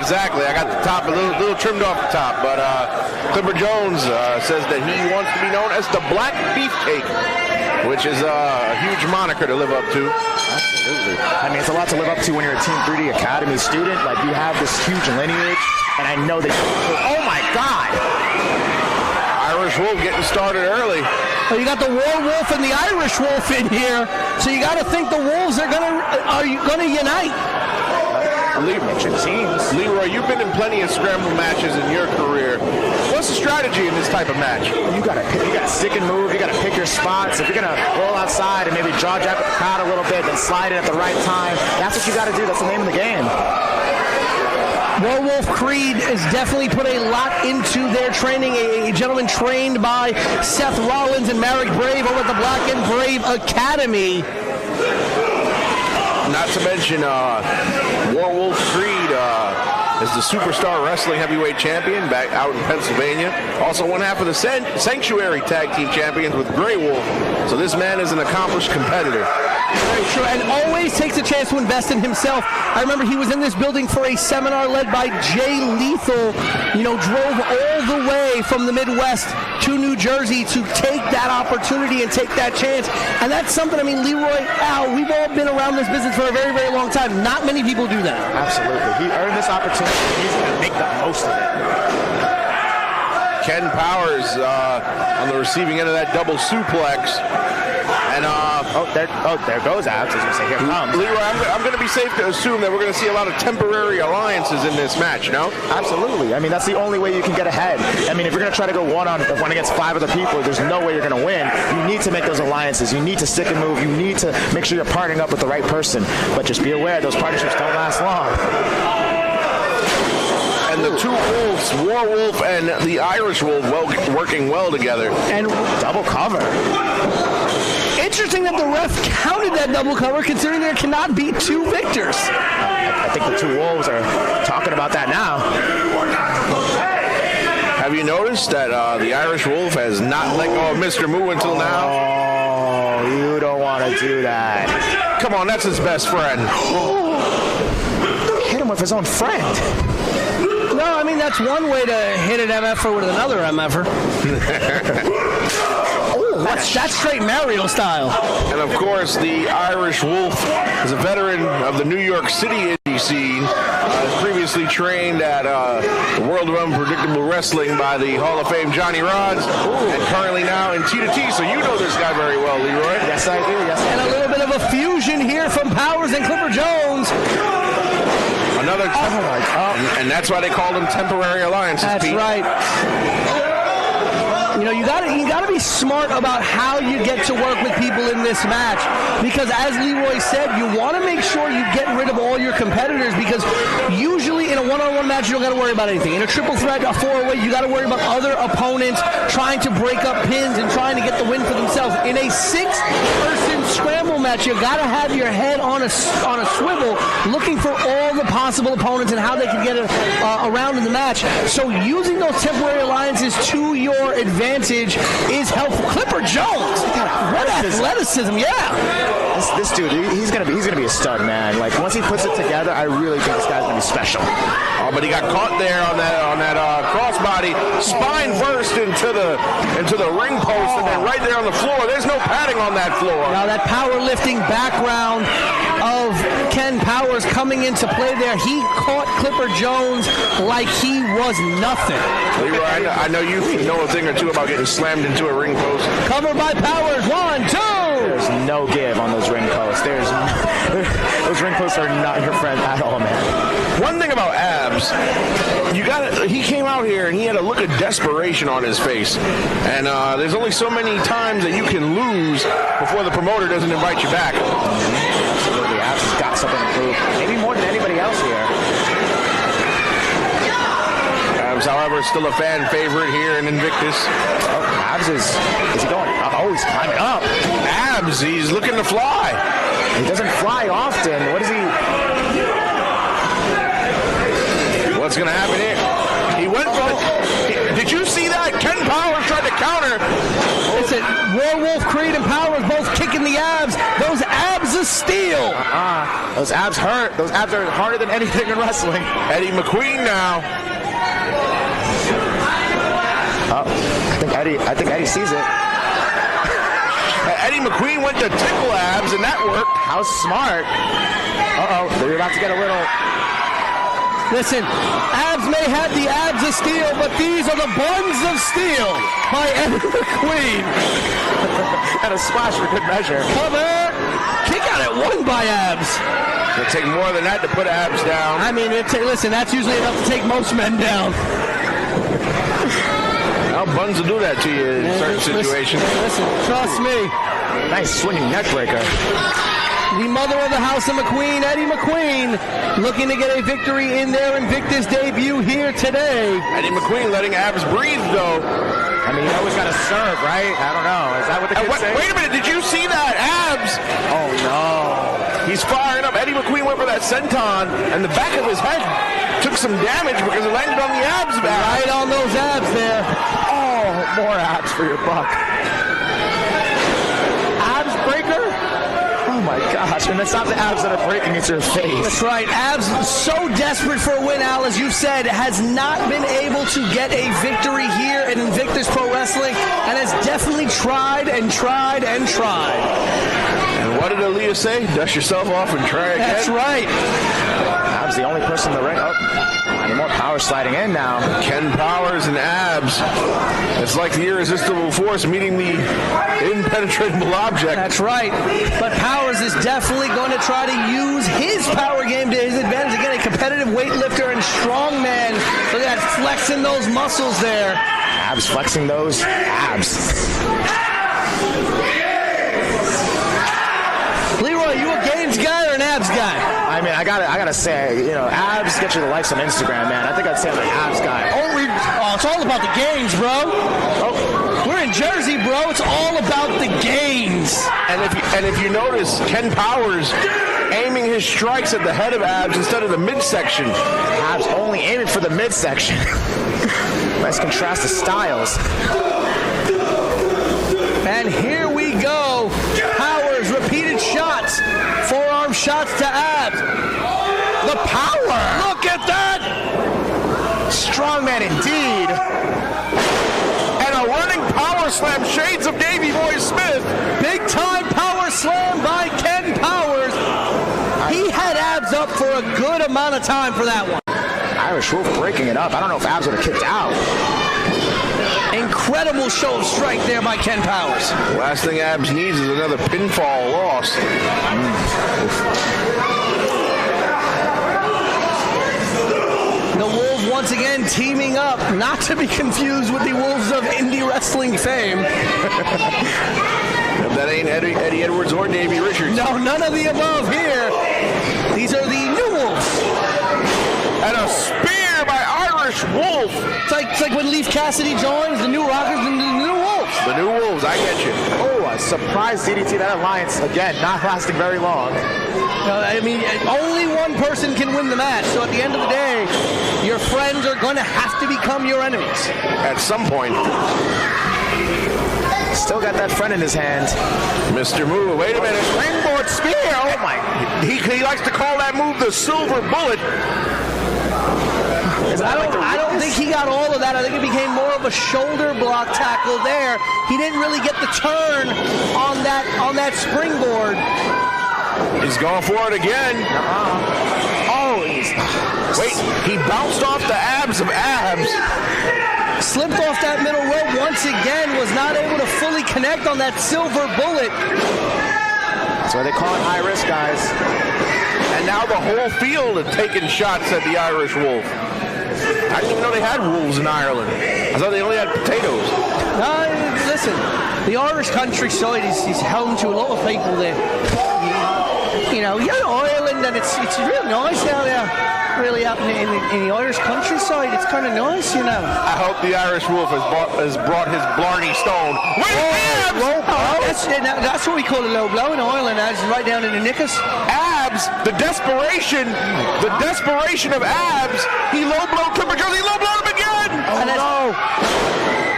exactly. I got the top a little trimmed off the top, but Clipper Jones says that he wants to be known as the Black Beefcake, which is a huge moniker to live up to. Absolutely. I mean, it's a lot to live up to when you're a Team 3D Academy student. Like, you have this huge lineage, and I know that oh my God! Irish Wolf getting started early. Well, you got the WarWulf and the Irish Wolf in here, so you got to think the Wolves are gonna unite. Leroy, you've been in plenty of Scramble matches in your career. What's the strategy in this type of match? You gotta stick and move. You gotta pick your spots. If you're gonna roll outside and maybe jaw jack with the crowd a little bit, then slide it at the right time, that's what you gotta do. That's the name of the game. WarWulf Kreed has definitely put a lot into their training. A gentleman trained by Seth Rollins and Marek Brave over at the Black and Brave Academy. Not to mention, WarWulf Kreed is the Superstar Wrestling Heavyweight Champion back out in Pennsylvania. Also one half of the Sanctuary Tag Team Champions with Grey Wolf. So this man is an accomplished competitor. Very true, and always takes a chance to invest in himself. I remember he was in this building for a seminar led by Jay Lethal. Drove all the way from the Midwest to New Jersey to take that opportunity and take that chance. And that's something, Leroy, Al, we've all been around this business for a very, very long time. Not many people do that. Absolutely. He earned this opportunity. He's going to make the most of it. Ken Powers on the receiving end of that double suplex. And there goes ABBS, as you say. Here comes. Leroy, I'm going to be safe to assume that we're going to see a lot of temporary alliances in this match, no? Absolutely. That's the only way you can get ahead. If you're going to try to go one against 5 other people, there's no way you're going to win. You need to make those alliances. You need to stick and move. You need to make sure you're partnering up with the right person. But just be aware, those partnerships don't last long. And the two wolves, WarWulf and the Irish Wolf, working well together. And double cover. Interesting that the ref counted that double cover, considering there cannot be 2 victors. I think the two wolves are talking about that now. Have you noticed that the Irish Wolf has not let go of Mr. Moo until now? Oh, you don't want to do that. Come on, that's his best friend. Hit him with his own friend. No, that's one way to hit an MFer with another MFer. That's straight Mario style. And of course, the Irish Wolf is a veteran of the New York City indie scene. Previously trained at the World of Unpredictable Wrestling by the Hall of Fame Johnny Rods, and currently now in T2T. So you know this guy very well, Leroy. Yes, I do. Yes, and a little bit of a fusion here from Powers and Clipper Jones. Another and that's why they call them temporary alliances. That's Pete. right. You gotta be smart about how you get to work with people in this match, because as Leroy said, you want to make sure you get rid of all your competitors, because usually in a one-on-one match you don't got to worry about anything. In a triple threat, a 4-way, you got to worry about other opponents trying to break up pins and trying to get the win for themselves. In a 6-person scramble match, you got to have your head on a swivel, looking for all the possible opponents and how they can get around in the match. So using those temporary alliances to your advantage is helpful. Clipper Jones, what athleticism! Yeah, this dude, he's gonna be a stud, man. Like, once he puts it together, I really think this guy's gonna be special. Oh, but he got caught there on that crossbody, spine first into the ring post, and then right there on the floor. There's no padding on that floor. Now that powerlifting background of Ken Powers coming into play there, he caught Clipper Jones like he was nothing. Leroy, I know you know a thing or two about getting slammed into a ring post. Covered by Powers. 1, 2. There's no give on those ring posts. Those ring posts are not your friend at all, man. One thing about ABBS, he came out here and he had a look of desperation on his face. And there's only so many times that you can lose before the promoter doesn't invite you back. Absolutely. ABBS has got something to prove. Maybe more than anybody else here. ABBS, however, is still a fan favorite here in Invictus. ABBS is he going? Oh, he's climbing up. ABBS, he's looking to fly. He doesn't fly often. What is he? What's going to happen here? He went for it. Did you see that? Ken Powers tried to counter. Listen, WarWulf, Kreed, and Powers both kicking the abs. Those abs abs of steel. Those abs hurt. Those abs are harder than anything in wrestling. Eddy McQueen now. I think Eddy sees it. Eddy McQueen went to tickle abs, and that worked. How smart. They're about to get a little... Listen, abs may have the abs of steel, but these are the buns of steel by Eddy McQueen. And a splash for good measure. Cover. Kick out at one by abs. It'll take more than that to put abs down. I mean, listen, that's usually enough to take most men down. Well, buns will do that to you in certain situations. Listen, trust me. Nice swinging neck breaker. The mother of the house of McQueen, Eddy McQueen, looking to get a victory in their Invictus debut here today. Eddy McQueen letting abs breathe, though. I mean, you always got to serve, right? I don't know. Is that what the kids say? Wait a minute. Did you see that? Abs. Oh, no. He's firing up. Eddy McQueen went for that senton, and the back of his head took some damage because it landed on the abs back. Right on those abs there. Oh, more abs for your buck. Abs breaker? Oh my gosh, and it's not the abs that are breaking, it's your face. That's right. Abs, so desperate for a win, Al, as you said, has not been able to get a victory here at Invictus Pro Wrestling, and has definitely tried and tried and tried. And what did Aaliyah say? Dust yourself off and try again? That's right. Abs the only person in the ring. Any more power sliding in now. Ken Powers and abs. It's like the irresistible force meeting the impenetrable object. That's right. But Powers is definitely going to try to use his power game to his advantage. Again, a competitive weightlifter and strong man. Look at that, flexing those muscles there. Abs flexing those abs. Leroy, you a gains guy or an abs guy? I mean, I gotta say, abs get you the likes on Instagram, man. I think I'd say I'm an abs guy. It's all about the gains, bro. Oh, we're in Jersey, bro. It's all about the gains. And if you notice, Ken Powers aiming his strikes at the head of abs instead of the midsection. Abs only aiming for the midsection. Nice contrast of styles. And here we go. Powers, repeated shots. Forearm shots to abs. The power. Look at that. Strongman indeed. And a running power slam, shades of Davey Boy Smith. Big time power slam by Ken Powers. He had abs up for a good amount of time for that one. Irish Wolf breaking it up. I don't know if abs would have kicked out. Incredible show of strike there by Ken Powers. Last thing abs needs is another pinfall loss. The Wolves once again teaming up, not to be confused with the Wolves of indie wrestling fame. That ain't Eddie Edwards or Davey Richards. No, none of the above here. These are the New Wolves. And a spear by Irish Wolf. It's like when Leaf Cassidy joins the New Rockers and the New Wolves. The New Wolves, I get you. Oh, a surprise DDT. That alliance, again, not lasting very long. I mean, only one person can win the match. So at the end of the day, your friends are going to have to become your enemies. At some point. Still got that friend in his hand. Mr. Move. Wait a minute. Springboard spear. Oh, my. He likes to call that move the silver bullet. I don't think he got all of that. I think it became more of a shoulder block tackle there. He didn't really get the turn on that springboard. He's going for it again. Oh, wait, he bounced off the abs of abs. Slipped off that middle rope once again, was not able to fully connect on that silver bullet. That's why they call it high risk, guys. And now the whole field is taking shots at the Irish Wolf. I didn't even know they had wolves in Ireland. I thought they only had potatoes. Listen, the Irish countryside is home to a lot of people there. You're in Ireland and it's real nice down there. Really out in the Irish countryside, it's kind of nice, I hope the Irish Wolf has brought his Blarney Stone. That's what we call a low blow in Ireland. That's right down in the knickers. Abs, the desperation of abs. He low blowed him because he low blowed him again. Oh no!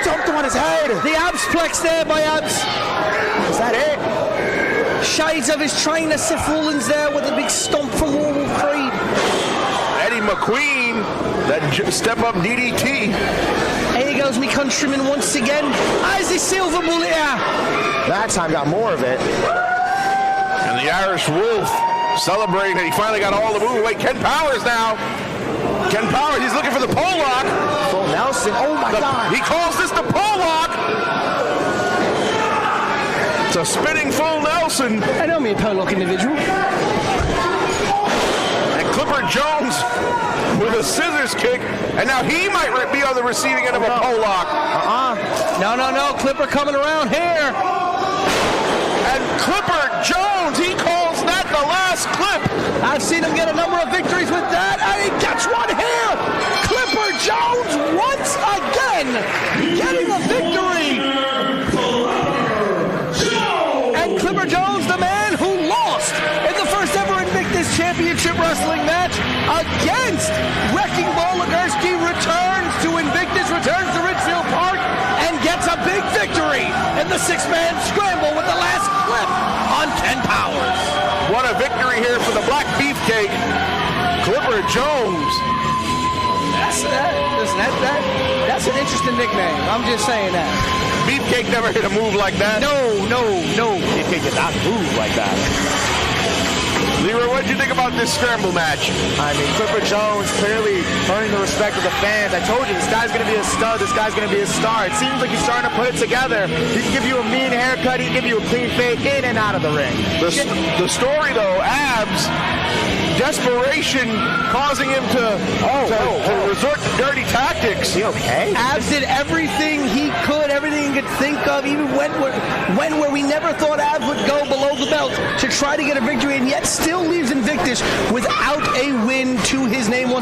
Dumped him on his head. The abs flex there by abs. Is that it? shades of his trainer Seth Rollins there with a big stomp from WarWulf Kreed. Eddy McQueen, that step-up DDT. Here goes me countryman once again. Eyes the silver bullet here. That time got more of it. And the Irish Wolf celebrating that he finally got all the moves. Wait, Ken Powers now. Ken Powers, he's looking for the pole lock. Full Nelson, oh my God. He calls this the pole lock. It's a spinning full Nelson. I know me a pole lock individual. And Clipper Jones with a scissors kick. And now he might be on the receiving end of a pole lock. No. Clipper coming around here. And Clipper Jones, he calls that the last clip. I've seen him get a number of victories with that, and he gets one here. Clipper Jones once again getting a victory. And Clipper Jones, the man who lost in the first ever Invictus Championship Wrestling match against Wrecking Ball Legursky, returns to Invictus, returns to Ridgefield Park, and gets a big victory in the six-man scramble with the last clip on Ken Powers. What a victory here for the Black Beefcake, Clipper Jones. That's an interesting nickname. I'm just saying that. Beefcake never hit a move like that. No. Beefcake did not move like that. Leroy, what did you think about this scramble match? I mean, Clipper Jones clearly earning the respect of the fans. I told you, this guy's going to be a stud. This guy's going to be a star. It seems like he's starting to put it together. He can give you a mean haircut. He can give you a clean fade in and out of the ring. The story, though, ABBS, desperation causing him to resort to dirty tactics. Is he okay? ABBS did everything he could, everything he could think of, even when where we never thought ABBS would go below the belt to try to get a victory, and yet still leaves Invictus without a win to his name once